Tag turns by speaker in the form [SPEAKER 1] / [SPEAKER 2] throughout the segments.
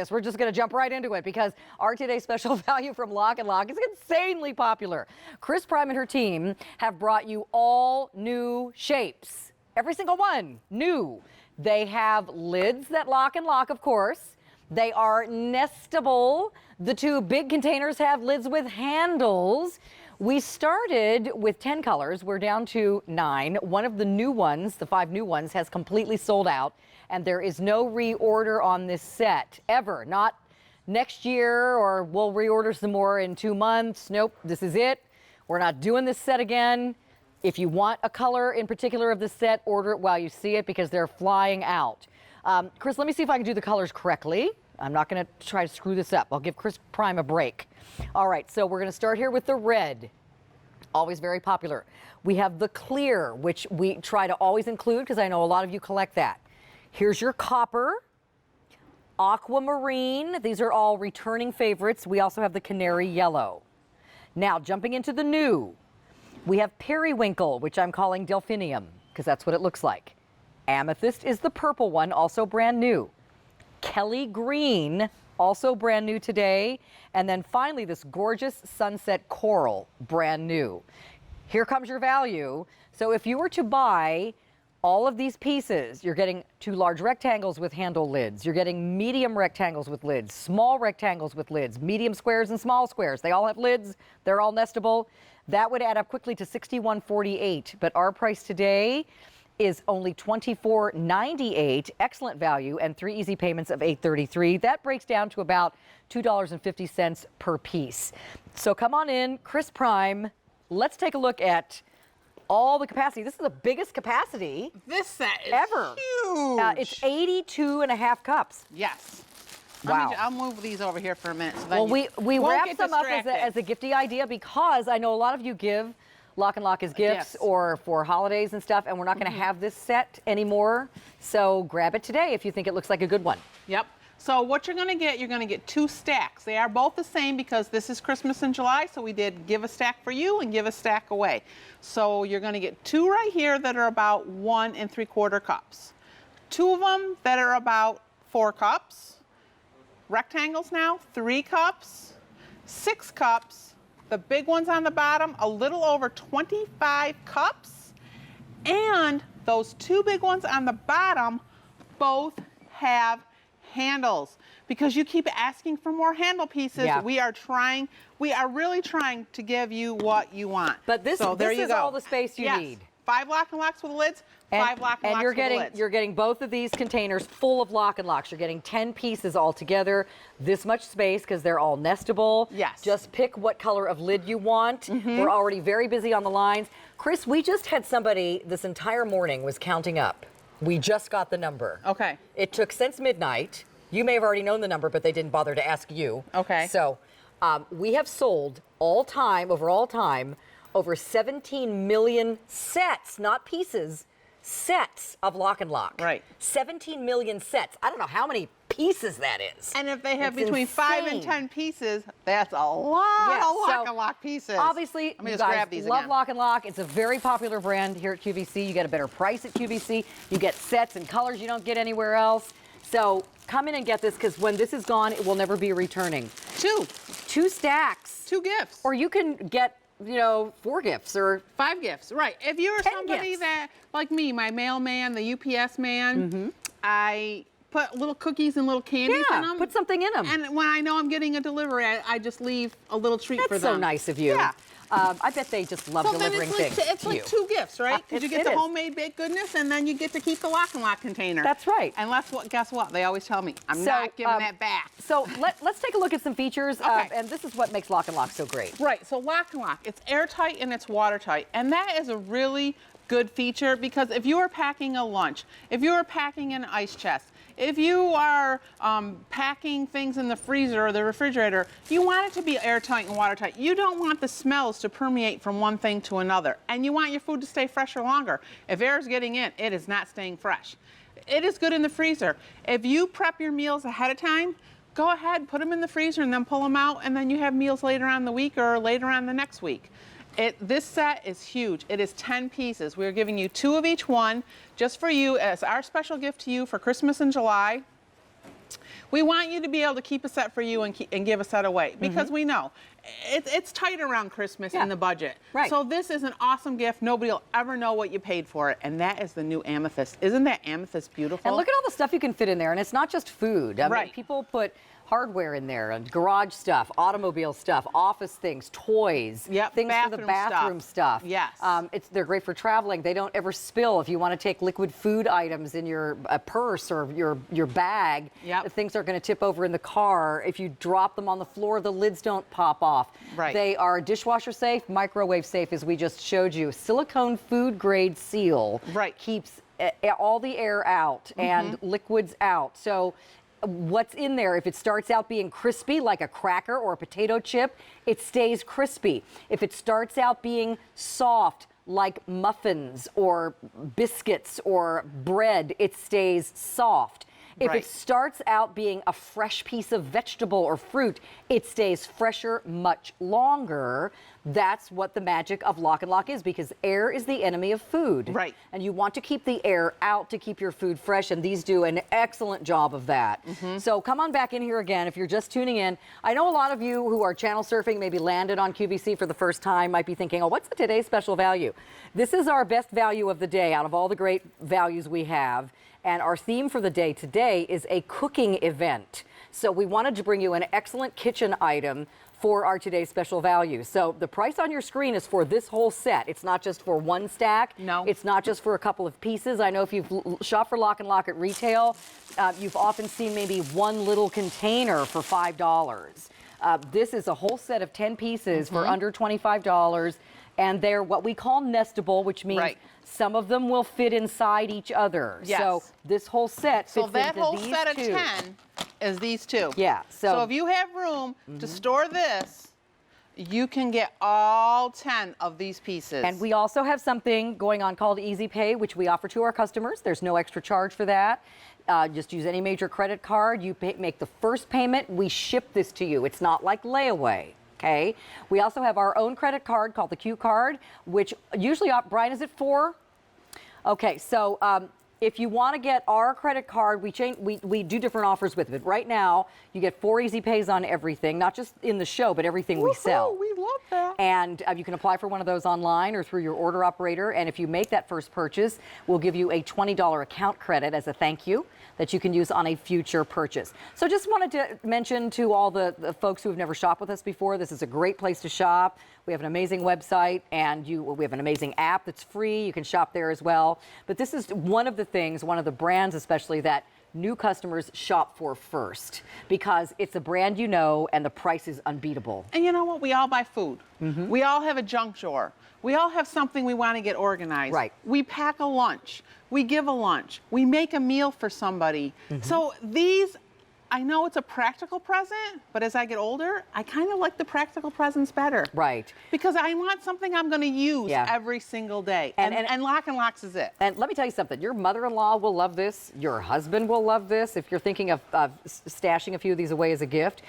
[SPEAKER 1] We're just going to jump right into it because our today's special value from Lock & Lock is insanely popular. Chris Prime and her team have brought you all new shapes. Every single one new. They have lids that lock and lock, of course. They are nestable. The two big containers have lids with handles. We started with 10 colors. We're down to 9. One of the new ones, the 5 new ones, has completely sold out. And there is no reorder on this set ever. Not next year or we'll reorder some more in 2 months. Nope, this is it. We're not doing this set again. If you want a color in particular of the set, order it while you see it because they're flying out. Chris, let me see if I can do the colors correctly. I'm not going to try to screw this up. I'll give Chris Prime a break. All right, so we're going to start here with the red. Always very popular. We have the clear, which we try to always include because I know a lot of you collect that. Here's your copper, aquamarine. These are all returning favorites. We also have the canary yellow. Now, jumping into the new, we have periwinkle, which I'm calling delphinium because that's what it looks like. Amethyst is the purple one, also brand new. Kelly green, also brand new today. And then finally, this gorgeous sunset coral, brand new. Here comes your value. So if you were to buy all of these pieces, you're getting 2 large rectangles with handle lids. You're getting medium rectangles with lids, small rectangles with lids, medium squares and small squares. They all have lids. They're all nestable. That would add up quickly to $61.48. But our price today is only $24.98. Excellent value and 3 easy payments of $8.33. That breaks down to about $2.50 per piece. So come on in, Chris Prime. Let's take a look at all the capacity. This is the biggest capacity
[SPEAKER 2] this set is
[SPEAKER 1] ever.
[SPEAKER 2] Huge.
[SPEAKER 1] It's 82.5 cups.
[SPEAKER 2] Yes.
[SPEAKER 1] Wow.
[SPEAKER 2] I'll move these over here for a minute. So
[SPEAKER 1] well, we wrap them up
[SPEAKER 2] distracted.
[SPEAKER 1] as a gifty idea because I know a lot of you give Lock & Lock as gifts or for holidays and stuff, and we're not going to have this set anymore. So grab it today if you think it looks like a good one.
[SPEAKER 2] Yep. So what you're going to get 2 stacks. They are both the same because this is Christmas in July, so we did give a stack for you and give a stack away. So you're going to get 2 right here that are about 1 3/4 cups. 2 of them that are about 4 cups. Rectangles now, 3 cups, 6 cups. The big ones on the bottom, a little over 25 cups. And those 2 big ones on the bottom both have handles because you keep asking for more handle pieces.
[SPEAKER 1] Yeah.
[SPEAKER 2] We are really trying to give you what you want.
[SPEAKER 1] But this is all the space you need.
[SPEAKER 2] 5 Lock & Locks with lids, 5 Lock & Locks with lids.
[SPEAKER 1] You're getting both of these containers full of Lock & Locks. You're getting 10 pieces all together. This much space because they're all nestable.
[SPEAKER 2] Yes.
[SPEAKER 1] Just pick what color of lid you want. We're already very busy on the lines. Chris, we just had somebody this entire morning was counting up. We just got the number.
[SPEAKER 2] Okay.
[SPEAKER 1] It took since midnight. You may have already known the number, but they didn't bother to ask you.
[SPEAKER 2] Okay.
[SPEAKER 1] So we have sold over 17 million sets, not pieces, sets of Lock & Lock.
[SPEAKER 2] Right.
[SPEAKER 1] 17 million sets. I don't know how many pieces that is.
[SPEAKER 2] And if they have
[SPEAKER 1] It's
[SPEAKER 2] between 5 and
[SPEAKER 1] insane.
[SPEAKER 2] 10 pieces, that's a lot of Lock & Lock pieces.
[SPEAKER 1] Obviously,
[SPEAKER 2] Let me
[SPEAKER 1] you
[SPEAKER 2] just
[SPEAKER 1] guys
[SPEAKER 2] grab these
[SPEAKER 1] love
[SPEAKER 2] again.
[SPEAKER 1] Lock & Lock. It's a very popular brand here at QVC. You get a better price at QVC. You get sets and colors you don't get anywhere else. So come in and get this because when this is gone, it will never be returning. 2 stacks.
[SPEAKER 2] 2 gifts.
[SPEAKER 1] Or you can get 4 gifts or
[SPEAKER 2] 5 gifts, right. If you're
[SPEAKER 1] 10
[SPEAKER 2] somebody
[SPEAKER 1] gifts.
[SPEAKER 2] that, like me, my mailman, the UPS man, I put little cookies and little candies in them.
[SPEAKER 1] Put something in them.
[SPEAKER 2] And when I know I'm getting a delivery, I just leave a little treat for
[SPEAKER 1] That's
[SPEAKER 2] them.
[SPEAKER 1] so nice of you.
[SPEAKER 2] Yeah.
[SPEAKER 1] I bet they just love delivering things
[SPEAKER 2] It's
[SPEAKER 1] to
[SPEAKER 2] like
[SPEAKER 1] you.
[SPEAKER 2] 2 gifts, right? Because you get
[SPEAKER 1] It
[SPEAKER 2] the
[SPEAKER 1] is.
[SPEAKER 2] homemade baked goodness, and then you get to keep the Lock & Lock container.
[SPEAKER 1] That's right.
[SPEAKER 2] And guess what? They always tell me, I'm not giving that back.
[SPEAKER 1] So let's take a look at some features,
[SPEAKER 2] Okay.
[SPEAKER 1] and this is what makes Lock & Lock so great.
[SPEAKER 2] Right, so Lock & Lock, it's airtight and it's watertight. And that is a really good feature because if you are packing a lunch, if you are packing an ice chest, if you are packing things in the freezer or the refrigerator, you want it to be airtight and watertight. You don't want the smells to permeate from one thing to another. And you want your food to stay fresher longer. If air is getting in, it is not staying fresh. It is good in the freezer. If you prep your meals ahead of time, go ahead, put them in the freezer and then pull them out, and then you have meals later on in the week or later on the next week. This set is huge. It is 10 pieces. We're giving you 2 of each one just for you as our special gift to you for Christmas in July. We want you to be able to keep a set for you and give a set away, because we know it's tight around Christmas in the budget.
[SPEAKER 1] Right.
[SPEAKER 2] So this is an awesome gift. Nobody will ever know what you paid for it, and that is the new amethyst. Isn't that amethyst beautiful?
[SPEAKER 1] And look at all the stuff you can fit in there, and it's not just food. I mean,
[SPEAKER 2] Right.
[SPEAKER 1] people put hardware in there, and garage stuff, automobile stuff, office things, toys,
[SPEAKER 2] Yep,
[SPEAKER 1] things for the bathroom stuff.
[SPEAKER 2] Yes.
[SPEAKER 1] They're great for traveling. They don't ever spill. If you want to take liquid food items in your purse or your bag,
[SPEAKER 2] Yep.
[SPEAKER 1] the things aren't going to tip over in the car. If you drop them on the floor, the lids don't pop off.
[SPEAKER 2] Right.
[SPEAKER 1] They are dishwasher safe, microwave safe, as we just showed you. Silicone food grade seal
[SPEAKER 2] Right.
[SPEAKER 1] keeps all the air out and liquids out. So what's in there, if it starts out being crispy like a cracker or a potato chip, it stays crispy. If it starts out being soft like muffins or biscuits or bread, it stays soft. If
[SPEAKER 2] Right.
[SPEAKER 1] it starts out being a fresh piece of vegetable or fruit, it stays fresher much longer. That's what the magic of Lock and Lock is, because air is the enemy of food.
[SPEAKER 2] Right.
[SPEAKER 1] And you want to keep the air out to keep your food fresh, and these do an excellent job of that. So come on back in here again if you're just tuning in. I know a lot of you who are channel surfing, maybe landed on QVC for the first time, might be thinking, oh, what's the today's special value? This is our best value of the day out of all the great values we have. And our theme for the day today is a cooking event. So we wanted to bring you an excellent kitchen item for our today's special value. So the price on your screen is for this whole set. It's not just for one stack.
[SPEAKER 2] No.
[SPEAKER 1] It's not just for a couple of pieces. I know if you've shopped for Lock and Lock at retail, you've often seen maybe one little container for $5. This is a whole set of 10 pieces for under $25. And they're what we call nestable, which means
[SPEAKER 2] Right.
[SPEAKER 1] some of them will fit inside each other.
[SPEAKER 2] Yes.
[SPEAKER 1] So this whole set fits
[SPEAKER 2] So that
[SPEAKER 1] into
[SPEAKER 2] whole
[SPEAKER 1] these
[SPEAKER 2] set of
[SPEAKER 1] two.
[SPEAKER 2] 10 is these two.
[SPEAKER 1] Yeah.
[SPEAKER 2] So if you have room to store this, you can get all 10 of these pieces.
[SPEAKER 1] And we also have something going on called Easy Pay, which we offer to our customers. There's no extra charge for that. Just use any major credit card. You make the first payment. We ship this to you. It's not like layaway. Okay. We also have our own credit card called the Q card, which usually, Brian, is it 4? Okay. So if you want to get our credit card, we do different offers with it. Right now, you get 4 easy pays on everything, not just in the show, but everything we sell.
[SPEAKER 2] We love that.
[SPEAKER 1] And you can apply for one of those online or through your order operator. And if you make that first purchase, we'll give you a $20 account credit as a thank you that you can use on a future purchase. So just wanted to mention to all the folks who have never shopped with us before, this is a great place to shop. We have an amazing website, and we have an amazing app that's free. You can shop there as well. But this is one of the things, one of the brands especially, that new customers shop for first, because it's a brand you know and the price is unbeatable.
[SPEAKER 2] And you know what? We all buy food. We all have a junk drawer. We all have something we want to get organized.
[SPEAKER 1] Right.
[SPEAKER 2] We pack a lunch. We give a lunch. We make a meal for somebody. So these, I know it's a practical present, but as I get older, I kind of like the practical presents better.
[SPEAKER 1] Right.
[SPEAKER 2] Because I want something I'm going to use
[SPEAKER 1] Yeah.
[SPEAKER 2] every single day.
[SPEAKER 1] And
[SPEAKER 2] Lock and Locks is it.
[SPEAKER 1] And let me tell you something, your mother-in-law will love this, your husband will love this, if you're thinking of stashing a few of these away as a gift,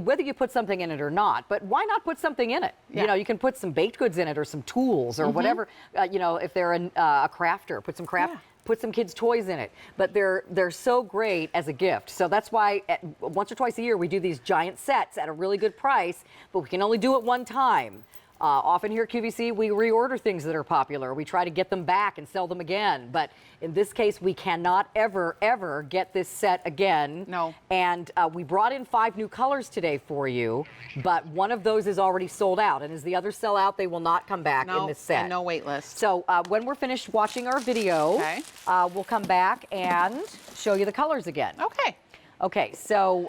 [SPEAKER 1] whether you put something in it or not, but why not put something in it?
[SPEAKER 2] Yeah.
[SPEAKER 1] You know, you can put some baked goods in it or some tools or whatever, you know, if they're a crafter, put some craft.
[SPEAKER 2] Yeah.
[SPEAKER 1] Put some kids' toys in it, but they're so great as a gift. So that's why once or twice a year we do these giant sets at a really good price, but we can only do it one time. Often here at QVC, we reorder things that are popular. We try to get them back and sell them again. But in this case, we cannot ever get this set again.
[SPEAKER 2] No.
[SPEAKER 1] And we brought in 5 new colors today for you, but one of those is already sold out. And as the others sell out, they will not come back in this set.
[SPEAKER 2] And no wait list.
[SPEAKER 1] So when we're finished watching our video,
[SPEAKER 2] Okay.
[SPEAKER 1] we'll come back and show you the colors again.
[SPEAKER 2] Okay.
[SPEAKER 1] Okay, so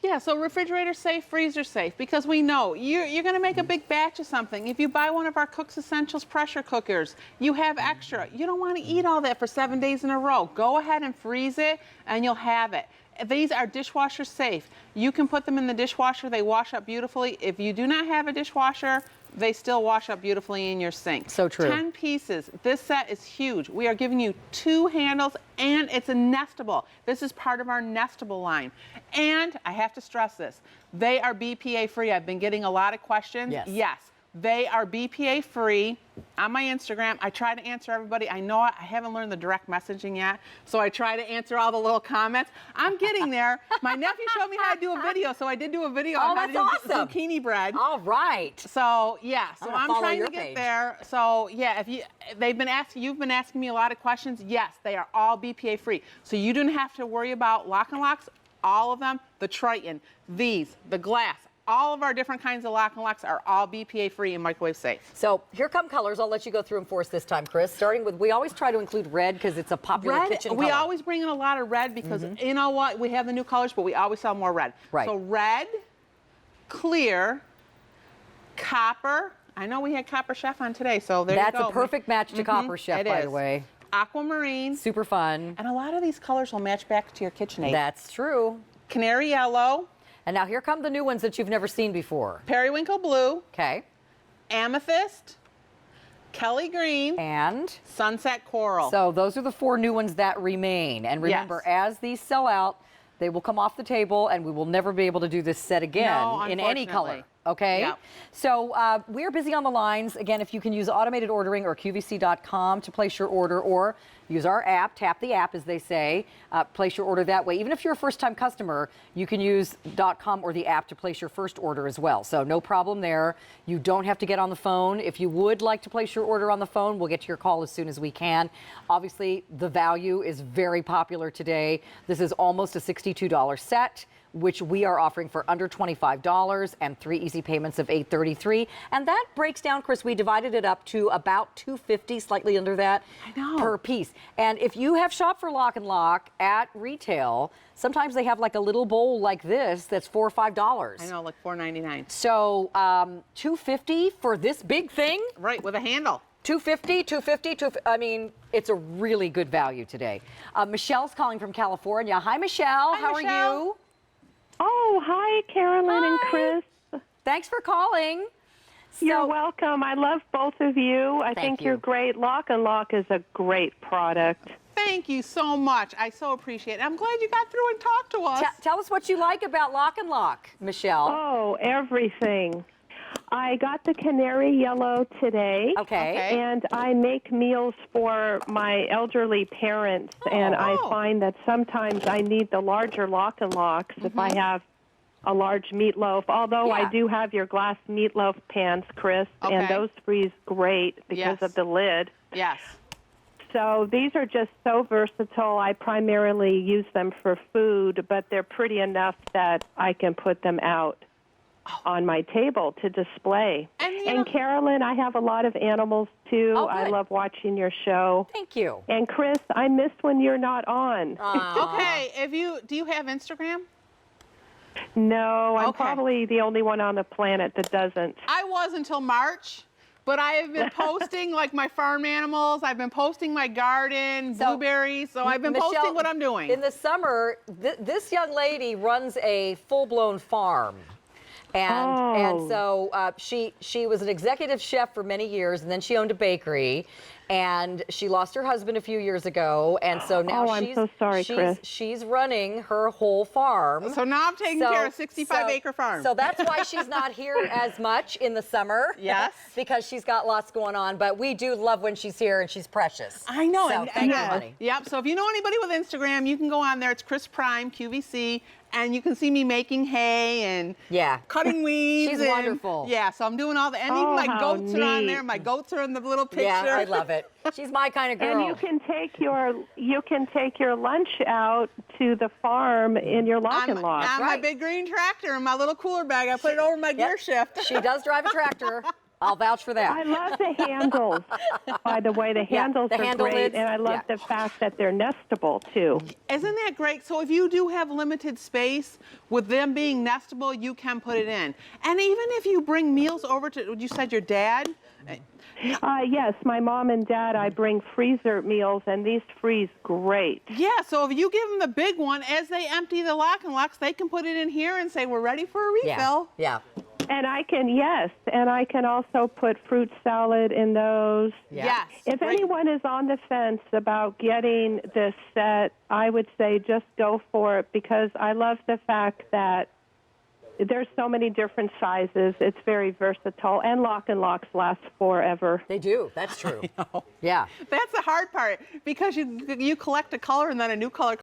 [SPEAKER 2] Yeah, so refrigerator safe, freezer safe, because we know you're going to make a big batch of something. If you buy one of our Cook's Essentials pressure cookers, you have extra. You don't want to eat all that for 7 days in a row. Go ahead and freeze it, and you'll have it. These are dishwasher safe. You can put them in the dishwasher. They wash up beautifully. If you do not have a dishwasher, they still wash up beautifully in your sink.
[SPEAKER 1] So true.
[SPEAKER 2] 10 pieces. This set is huge. We are giving you 2 handles, and it's a Nestable. This is part of our Nestable line. And I have to stress this. They are BPA free. I've been getting a lot of questions.
[SPEAKER 1] Yes.
[SPEAKER 2] Yes. They are BPA free. On my Instagram, I try to answer everybody. I know I haven't learned the direct messaging yet, so I try to answer all the little comments. I'm getting there. My nephew showed me how to do a video, so I did do a video on how to do zucchini bread.
[SPEAKER 1] All right.
[SPEAKER 2] So yeah, so I'm trying to get there. So yeah, you've been asking me a lot of questions. Yes, they are all BPA free. So you don't have to worry about lock and locks. All of them, the Triton, these, the glass. All of our different kinds of lock and locks are all BPA free and microwave safe.
[SPEAKER 1] So here come colors. I'll let you go through them for us this time, Chris. Starting with, we always try to include red because it's a popular kitchen color.
[SPEAKER 2] We always bring in a lot of red because you know what? We have the new colors, but we always sell more red.
[SPEAKER 1] Right.
[SPEAKER 2] So red, clear, copper. I know we had Copper Chef on today, so there you go.
[SPEAKER 1] That's a perfect match to Copper Chef, by the way.
[SPEAKER 2] Aquamarine.
[SPEAKER 1] Super fun.
[SPEAKER 2] And a lot of these colors will match back to your KitchenAid.
[SPEAKER 1] That's true.
[SPEAKER 2] Canary yellow.
[SPEAKER 1] And now here come the new ones that you've never seen before.
[SPEAKER 2] Periwinkle blue.
[SPEAKER 1] Okay.
[SPEAKER 2] Amethyst. Kelly green.
[SPEAKER 1] And?
[SPEAKER 2] Sunset coral.
[SPEAKER 1] So those are the 4 new ones that remain. And remember, as these sell out, they will come off the table and we will never be able to do this set again in any color. Okay?
[SPEAKER 2] Yep.
[SPEAKER 1] So we're busy on the lines. Again, if you can use automated ordering or QVC.com to place your order, or use our app, tap the app as they say, place your order that way. Even if you're a first-time customer, you can use .com or the app to place your first order as well. So no problem there. You don't have to get on the phone. If you would like to place your order on the phone, we'll get to your call as soon as we can. Obviously, the value is very popular today. This is almost a $62 set, which we are offering for under $25 and 3 easy payments of $833. And that breaks down, Chris, we divided it up to about $250, slightly under that per piece. And if you have shopped for Lock and Lock at retail, sometimes they have like a little bowl like this that's $4 or $5.
[SPEAKER 2] I know, like $4.99.
[SPEAKER 1] So $250 for this big thing?
[SPEAKER 2] Right, with a handle.
[SPEAKER 1] $250. I mean, it's a really good value today. Michelle's calling from California. Hi, Michelle. How are you?
[SPEAKER 3] Oh, hi, Carolyn and Chris.
[SPEAKER 1] Thanks for calling.
[SPEAKER 3] You're welcome. I love both of you. I think you're great. Lock and Lock is a great product.
[SPEAKER 2] Thank you so much. I so appreciate it. I'm glad you got through and talked to us.
[SPEAKER 1] Tell us what you like about Lock and Lock, Michelle.
[SPEAKER 3] Oh, everything. I got the canary yellow today.
[SPEAKER 1] Okay.
[SPEAKER 3] And I make meals for my elderly parents, and I find that sometimes I need the larger Lock and Locks if I have a large meatloaf, although I do have your glass meatloaf pans, Chris, and those freeze great because of the lid.
[SPEAKER 2] Yes.
[SPEAKER 3] So these are just so versatile. I primarily use them for food, but they're pretty enough that I can put them out on my table to display. And Carolyn, I have a lot of animals too. I love watching your show.
[SPEAKER 1] Thank you.
[SPEAKER 3] And Chris, I miss when you're not on.
[SPEAKER 2] Okay, do you have Instagram?
[SPEAKER 3] No, I'm probably the only one on the planet that doesn't.
[SPEAKER 2] I was until March, but I have been posting like my farm animals. I've been posting my garden, blueberries. So I've been posting what I'm doing.
[SPEAKER 1] In the summer, this young lady runs a full-blown farm. And so she was an executive chef for many years, and then she owned a bakery, and she lost her husband a few years ago, and so now
[SPEAKER 3] I'm so sorry, Chris.
[SPEAKER 1] She's running her whole farm.
[SPEAKER 2] So now I'm taking care of a 65-acre farm.
[SPEAKER 1] So that's why she's not here as much in the summer.
[SPEAKER 2] Yes.
[SPEAKER 1] Because she's got lots going on, but we do love when she's here, and she's precious.
[SPEAKER 2] I know.
[SPEAKER 1] So thank you, honey.
[SPEAKER 2] Yep. So if you know anybody with Instagram, you can go on there. It's Chris Prime, QVC. And you can see me making hay and cutting weeds.
[SPEAKER 1] She's wonderful.
[SPEAKER 2] Yeah, so I'm doing all the, and even my goats are on there. My goats are in the little picture.
[SPEAKER 1] Yeah, I love it. She's my kind of girl.
[SPEAKER 3] And you can take your lunch out to the farm in your Lock and Lock.
[SPEAKER 2] On my big green tractor and my little cooler bag. I put it over my gear shift.
[SPEAKER 1] She does drive a tractor. I'll vouch for that.
[SPEAKER 3] I love the handles. By the way, the handles are great,
[SPEAKER 1] lids.
[SPEAKER 3] And I love the fact that they're nestable, too.
[SPEAKER 2] Isn't that great? So if you do have limited space, with them being nestable, you can put it in. And even if you bring meals over to, you said your dad?
[SPEAKER 3] Yes, my mom and dad, I bring freezer meals, and these freeze great.
[SPEAKER 2] Yeah, so if you give them the big one, as they empty the Lock and Locks, they can put it in here and say, we're ready for a refill.
[SPEAKER 1] Yeah.
[SPEAKER 3] And I can also put fruit salad in those.
[SPEAKER 2] Yes.
[SPEAKER 3] If anyone is on the fence about getting this set, I would say just go for it, because I love the fact that there's so many different sizes. It's very versatile, and locks last forever.
[SPEAKER 1] They do. That's true. Yeah.
[SPEAKER 2] That's the hard part, because you collect a color and then a new color